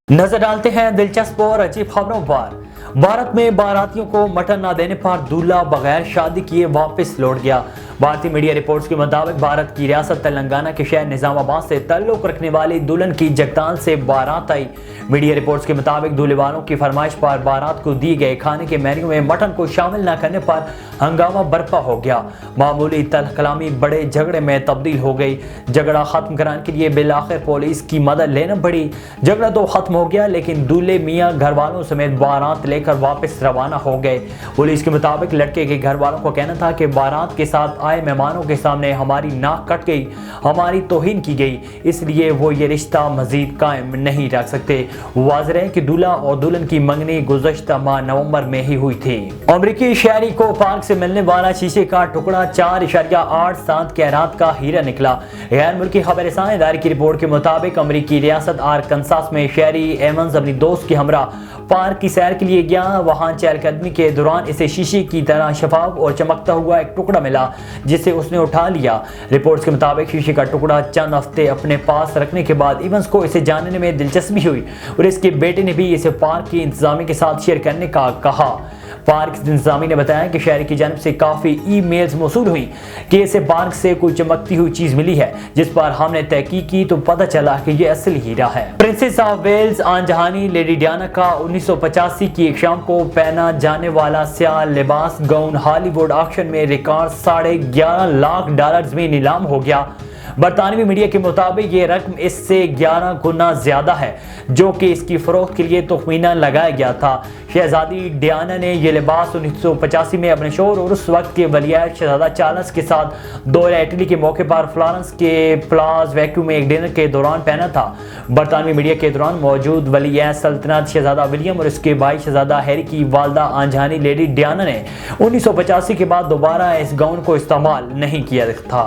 नजर डालते हैं दिलचस्प और अजीब खबरों पर। भारत में बारातियों को मटन न देने पर दूल्हा बगैर शादी किए वापस लौट गया। भारतीय मीडिया रिपोर्ट्स के मुताबिक भारत की रियासत तेलंगाना के शहर निजामाबाद से ताल्लुक रखने वाली दुल्हन की जगताल से बारात आई। मीडिया रिपोर्ट्स के मुताबिक दूल्हे वालों की फरमाइश पर बारात को दिए गए खाने के मेन्यू में मटन को शामिल न करने पर हंगामा बर्पा हो गया। मामूली तल्ख कलामी बड़े झगड़े में तब्दील हो गई। झगड़ा खत्म कराने के लिए बिलाखिर पुलिस की मदद लेना पड़ी। झगड़ा तो खत्म हो गया, लेकिन दूल्हे मियां घर वालों समेत बारात लेकर वापस रवाना हो गए। पुलिस के मुताबिक लड़के के घर वालों को कहना था कि बारात के साथ आए मेहमानों के सामने हमारी नाक कट गई, हमारी तौहीन की गई, इसलिए वो ये रिश्ता मजीद कायम नहीं रख सकते। वाज़ेह है कि दूल्हा और दुल्हन की मंगनी गुज़श्ता माह नवंबर में ही हुई थी। अमरीकी शहरी को पार्क से मिलने वाला शीशे का टुकड़ा 4.87 कैरात का हीरा निकला। गैर मुल्की खबरसां इदारे की रिपोर्ट के मुताबिक अमरीकी रियासत आरकानसास में शहरी एवंस अपनी दोस्त के हमरा पार्क की सैर के लिए गया। वहां चहलकदमी के दौरान इसे शीशे की तरह शफाफ और चमकता हुआ एक टुकड़ा मिला, जिसे उसने उठा लिया। रिपोर्ट्स के मुताबिक शीशे का टुकड़ा चंद हफ्ते अपने पास रखने के बाद इवंस को इसे जानने में दिलचस्पी हुई और इसके बेटे ने भी इसे पार्क की इंतजामिया के साथ शेयर करने का कहा। पार्क इंतजामी ने बताया कि शहरी की जानिब से काफ़ी ईमेल्स मौसूल हुई कि इसे पार्क से कोई चमकती हुई चीज़ मिली है, जिस पर हमने तहकीक की तो पता चला कि यह असली हीरा है। प्रिंसेस ऑफ वेल्स आनजहानी लेडी डायना का 1985 की एक शाम को पहना जाने वाला स्याह लिबास गाउन हॉलीवुड ऑक्शन में रिकॉर्ड $11.5 लाख में नीलाम हो गया। बरतानवी मीडिया के मुताबिक ये रकम इससे 11 गुना ज्यादा है, जो कि इसकी फरोख्त के लिए तखमीना लगाया गया था। शहजादी डियाना ने यह लिबास 1985 में अपने शोहर और उस वक्त के वलीअहद शहजादा चार्ल्स के साथ दौरे इटली के मौके पर फ्लोरेंस के प्लाज वैक्यू में एक डिनर के दौरान पहना था। बरतानवी मीडिया के दौरान मौजूद वलीअहद सल्तनत शहजादा विलियम और उसके भाई शहजादा हैरी की वालदा आनजहानी लेडी डियाना ने 1985 के बाद दोबारा इस गाउन को इस्तेमाल नहीं किया था।